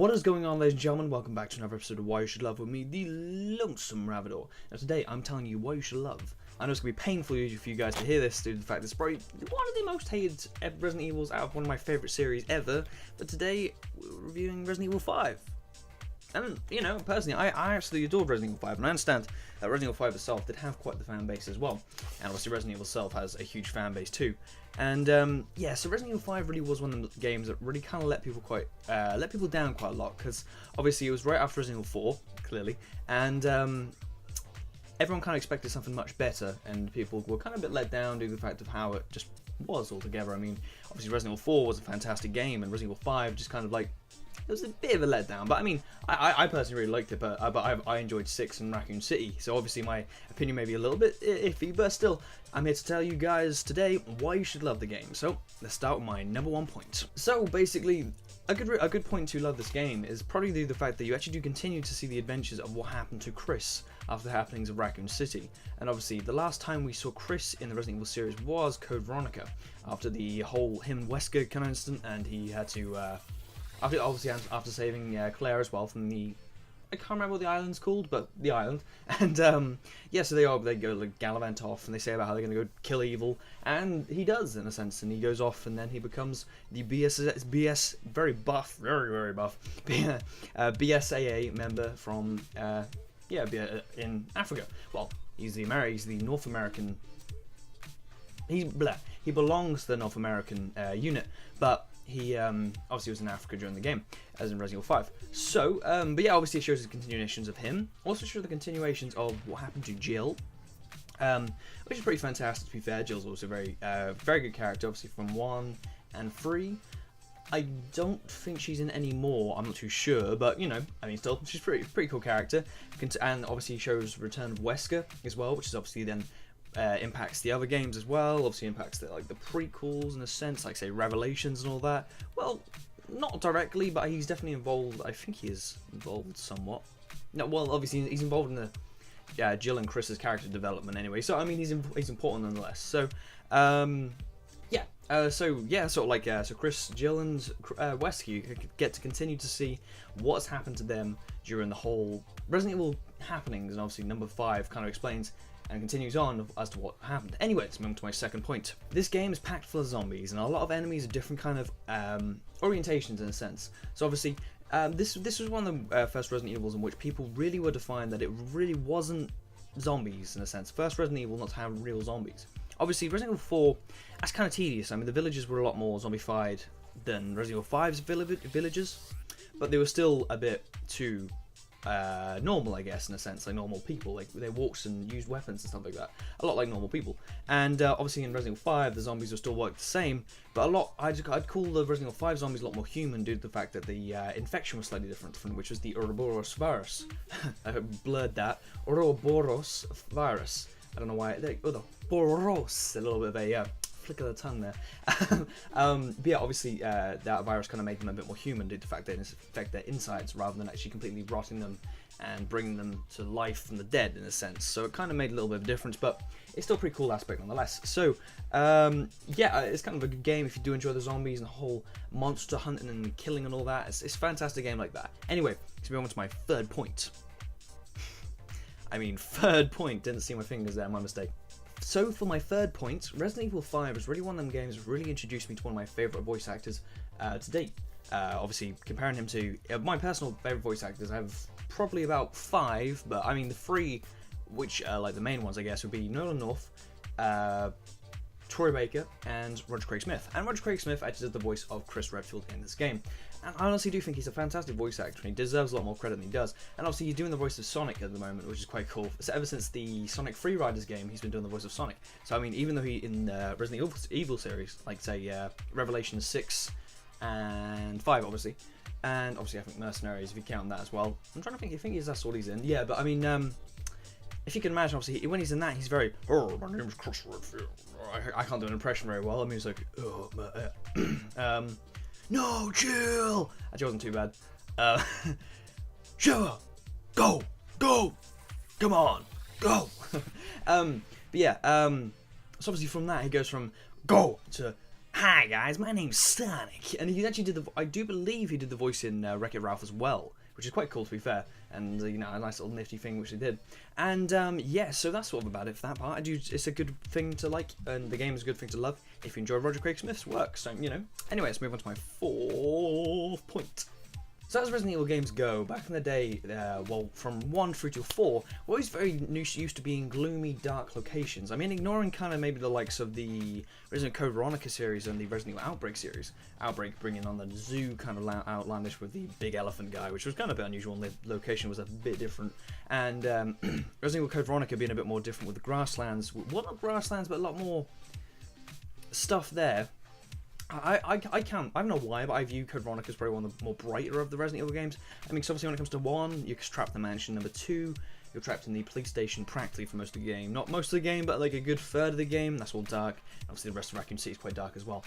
What is going on, ladies and gentlemen? Welcome back to another episode of Why You Should Love with me, the Lonesome Ravidor. Now today, I'm telling you why you should love. I know it's going to be painful for you guys to hear this due to the fact that it's probably one of the most hated Resident Evils out of one of my favourite series ever. But today, we're reviewing Resident Evil 5. And, you know, personally, I absolutely adored Resident Evil 5, and I understand that Resident Evil 5 itself did have quite the fan base as well. And obviously Resident Evil itself has a huge fan base too. And, yeah, so Resident Evil 5 really was one of the games that really kind of let people down quite a lot, because obviously it was right after Resident Evil 4, clearly, and everyone kind of expected something much better, and people were kind of a bit let down due to the fact of how it just was altogether. I mean, obviously Resident Evil 4 was a fantastic game, and Resident Evil 5 just kind of like, it was a bit of a letdown, but I mean, I personally really liked it, but I enjoyed 6 and Raccoon City, so obviously my opinion may be a little bit iffy, but still, I'm here to tell you guys today why you should love the game. So, let's start with my number 1 point. So, basically, a good point to love this game is probably the fact that you actually do continue to see the adventures of what happened to Chris after the happenings of Raccoon City. And obviously, the last time we saw Chris in the Resident Evil series was Code Veronica, after the whole him and Wesker kind of incident, and he had to, after saving Claire as well from the, I can't remember what the island's called, but the island. And yeah, so they go like gallivant off, and they say about how they're going to go kill evil, and he does in a sense, and he goes off, and then he becomes the BS very buff, very buff BSAA member from in Africa. Well, he's the North American. He belongs to the North American unit, but he obviously was in Africa during the game, as in Resident Evil 5. So, but yeah, obviously it shows the continuations of him. Also shows the continuations of what happened to Jill, which is pretty fantastic, to be fair. Jill's also a very good character, obviously from 1 and 3. I don't think she's in any more, I'm not too sure, but, you know, I mean, still, she's pretty cool character. And obviously shows return of Wesker as well, which is obviously then impacts the other games as well. Obviously impacts the prequels in a sense, like say Revelations and all that. Well, not directly, but he's definitely involved. I think he is involved somewhat. No, well, obviously he's involved in the Jill and Chris's character development anyway. So I mean, he's important nonetheless. So so Chris, Jill, and Wesker, you get to continue to see what's happened to them during the whole Resident Evil happenings, and obviously number 5 kind of explains and continues on as to what happened. Anyway, let's move on to my second point. This game is packed full of zombies, and a lot of enemies of different kind of orientations in a sense. So obviously, this was one of the first Resident Evils in which people really were defined that it really wasn't zombies in a sense. First Resident Evil not to have real zombies. Obviously, Resident Evil 4, that's kind of tedious. I mean, the villages were a lot more zombified than Resident Evil 5's villages, but they were still a bit too normal, I guess, in a sense, like normal people. Like, they walked and used weapons and stuff like that, a lot like normal people. And obviously in Resident Evil 5 the zombies will still work the same, but I'd call the Resident Evil 5 zombies a lot more human due to the fact that the infection was slightly different, from which was the Ouroboros virus. I blurred that. Ouroboros virus. I don't know why. The Boros, a little bit of a flick of the tongue there. But yeah, obviously that virus kind of made them a bit more human due to the fact that it affected their insides rather than actually completely rotting them and bringing them to life from the dead in a sense. So it kind of made a little bit of a difference, but it's still a pretty cool aspect nonetheless. So yeah, it's kind of a good game if you do enjoy the zombies and the whole monster hunting and killing and all that. It's a fantastic game like that. Anyway, let's move on to my third point. I mean, third point, didn't see my fingers there, my mistake. So for my third point, Resident Evil 5 is really one of them games that really introduced me to one of my favourite voice actors to date. Obviously, comparing him to my personal favourite voice actors, I have probably about 5, but I mean the 3, which like the main ones I guess, would be Nolan North, Troy Baker, and Roger Craig Smith. And Roger Craig Smith actually does the voice of Chris Redfield in this game. And I honestly do think he's a fantastic voice actor, and he deserves a lot more credit than he does. And obviously he's doing the voice of Sonic at the moment, which is quite cool. So ever since the Sonic Free Riders game, he's been doing the voice of Sonic. So I mean, even though he in the Resident Evil series, like say Revelations 6 and 5 obviously, and obviously I think Mercenaries if you count that as well. I'm trying to think, I think that's what he's in. Yeah, but I mean, if you can imagine, obviously when he's in that, he's very, oh, my name is Chris Redfield. I can't do an impression very well. I mean, he's like, oh, no, chill. Actually, wasn't too bad. Sure, go, come on, go. But yeah, so obviously from that he goes from go to "Hi guys, my name's Sonic," and he actually did I do believe he did the voice in Wreck-It Ralph as well, which is quite cool to be fair, and you know, a nice little nifty thing which they did. And yeah, so that's sort of about it for that part. It's a good thing to like, and the game is a good thing to love if you enjoy Roger Craig Smith's work. So you know. Anyway, let's move on to my 4th point. So as Resident Evil games go, back in the day, well, from 1 through to 4, we're always very used to being gloomy, dark locations. I mean, ignoring kind of maybe the likes of the Resident Code Veronica series and the Resident Evil Outbreak series. Outbreak bringing on the zoo kind of outlandish with the big elephant guy, which was kind of a bit unusual, and the location was a bit different. And Resident Evil Code Veronica being a bit more different with the grasslands. Well, not grasslands, but a lot more stuff there. I don't know why, but I view Code Veronica as probably one of the more brighter of the Resident Evil games. I mean, so obviously when it comes to 1, you're trapped in the mansion. Number 2, you're trapped in the police station practically for most of the game. Not most of the game, but like a good third of the game. That's all dark. Obviously the rest of Raccoon City is quite dark as well.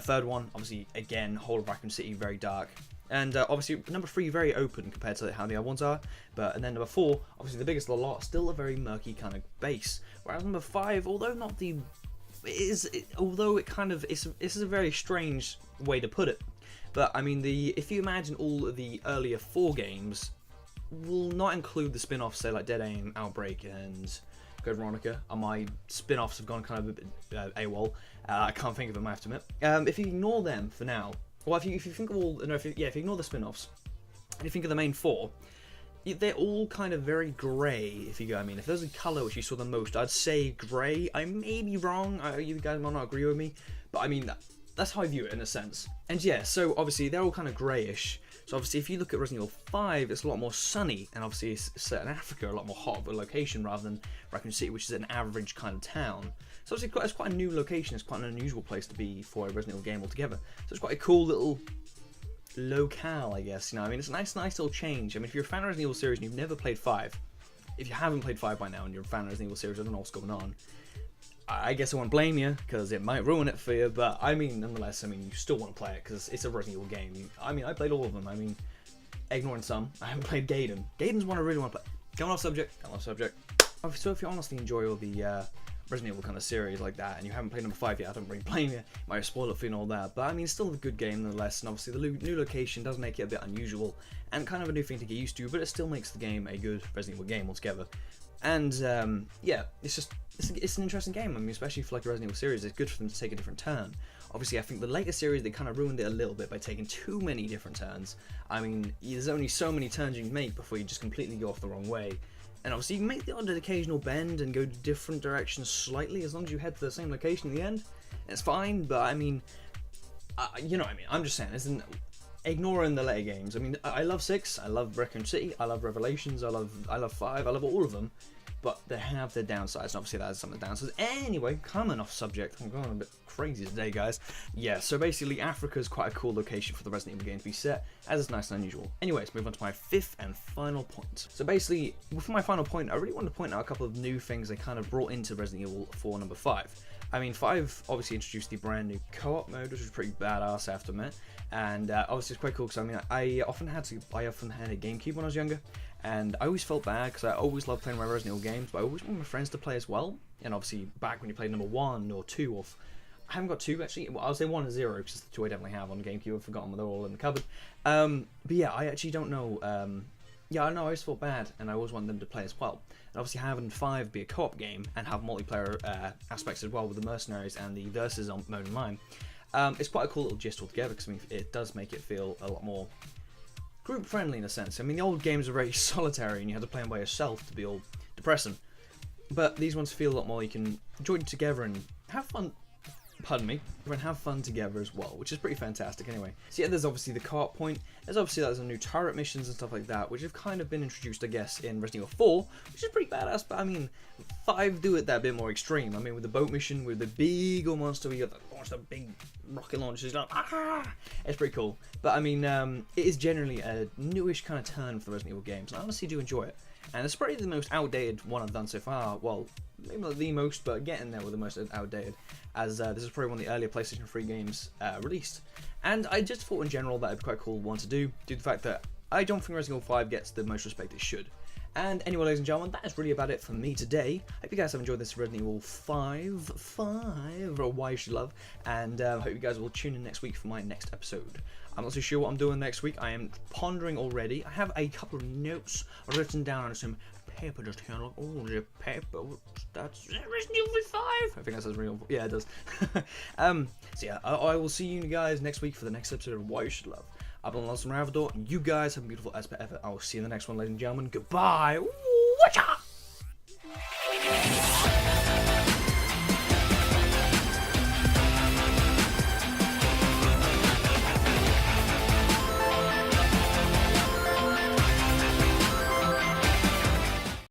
Third one, obviously, again, whole of Raccoon City, very dark. And obviously number 3, very open compared to how the other ones are. And then number 4, obviously the biggest of the lot, still a very murky kind of base. Whereas number 5, although not the... although it kind of this is a very strange way to put it, but I mean if you imagine all of the earlier 4 games will not include the spin-offs, say like Dead Aim, Outbreak, and Code Veronica, and my spin-offs have gone kind of a bit AWOL. I can't think of them, I have to admit. If you ignore them for now, well, if you think of all, no, if you ignore the spin-offs, and you think of the main 4. They're all kind of very grey, if you go. I mean, if there's a colour which you saw the most, I'd say grey. I may be wrong. You guys might not agree with me, but I mean, that's how I view it in a sense. And yeah, so obviously they're all kind of greyish. So obviously, if you look at Resident Evil 5, it's a lot more sunny, and obviously it's set in Africa, a lot more hot of a location rather than Raccoon City, which is an average kind of town. So obviously, it's quite a new location. It's quite an unusual place to be for a Resident Evil game altogether. So it's quite a cool little locale, I guess, you know. I mean, it's a nice little change. I mean, if you're a fan of Resident Evil series and you've never played 5, if you haven't played 5 by now and you're a fan of Resident Evil series, I don't know what's going on. I guess I won't blame you, because it might ruin it for you, but I mean, nonetheless, I mean, you still want to play it, because it's a Resident Evil game. I mean, I played all of them. I mean, ignoring some, I haven't played Gaiden. Gaiden's one I really want to play. Going off subject. So if you honestly enjoy all the Resident Evil kind of series like that, and you haven't played number 5 yet, I don't really blame you. Might spoil it for you and all that, but I mean, it's still a good game nonetheless. And obviously, the new location does make it a bit unusual and kind of a new thing to get used to, but it still makes the game a good Resident Evil game altogether. And yeah, it's an interesting game. I mean, especially for like a Resident Evil series, it's good for them to take a different turn. Obviously, I think the later series, they kind of ruined it a little bit by taking too many different turns. I mean, there's only so many turns you can make before you just completely go off the wrong way. And obviously, you can make the odd occasional bend and go different directions slightly, as long as you head to the same location in the end. It's fine, but I mean, you know what I mean. I'm just saying, ignoring the later games. I mean, I love 6, I love Raccoon City, I love Revelations, I love 5, I love all of them. But they have their downsides, and obviously that has some of the downsides. Anyway, coming off subject, I'm going a bit crazy today, guys. Yeah, so basically, Africa is quite a cool location for the Resident Evil game to be set, as it's nice and unusual. Anyway, let's move on to my 5th and final point. So basically, for my final point, I really want to point out a couple of new things they kind of brought into Resident Evil 4 number 5. I mean, 5 obviously introduced the brand new co-op mode, which was pretty badass, I have to admit. And obviously it's quite cool, because I mean, I often had a GameCube when I was younger. And I always felt bad, because I always loved playing my Resident Evil games, but I always wanted my friends to play as well. And obviously, back when you played number 1 or 2, or I haven't got 2 actually. Well, I'll say 1 and 0, because the 2 I definitely have on GameCube. I've forgotten them, they're all in the cupboard. But yeah, I actually don't know. Yeah, I know, I always felt bad, and I always wanted them to play as well. And obviously, having 5 be a co-op game and have multiplayer aspects as well with the mercenaries and the versus mode online, it's quite a cool little gist altogether, because I mean, it does make it feel a lot more group friendly in a sense. I mean, the old games are very solitary and you had to play them by yourself to be all depressing. But these ones feel a lot more, you can join together and have fun, pardon me, and have fun together as well, which is pretty fantastic anyway. So yeah, there's obviously the co-op point. There's some new turret missions and stuff like that, which have kind of been introduced, I guess, in Resident Evil 4, which is pretty badass, but I mean, 5 do it that bit more extreme. I mean, with the boat mission, with the big old monster, we got the big rocket launchers, like, it's pretty cool. But I mean, it is generally a newish kind of turn for the Resident Evil games, and I honestly do enjoy it. And it's probably the most outdated one I've done so far. Well, maybe not the most, but getting there with the most outdated, as this is probably one of the earlier PlayStation 3 games released. And I just thought in general that it'd be quite a cool one to do, due to the fact that I don't think Resident Evil 5 gets the most respect it should. And anyway, ladies and gentlemen, that is really about it for me today. Hope you guys have enjoyed this Resident Evil 5, or Why You Should Love, and hope you guys will tune in next week for my next episode. I'm not too sure what I'm doing next week. I am pondering already. I have a couple of notes written down on some paper just here. Like, oh, the paper. That's Resident Evil 5. I think that says real. Yeah, it does. So yeah, I will see you guys next week for the next episode of Why You Should Love. I've been TheLonesomeRavidor. You guys have a beautiful as per ever. I will see you in the next one, ladies and gentlemen. Goodbye. Watcha!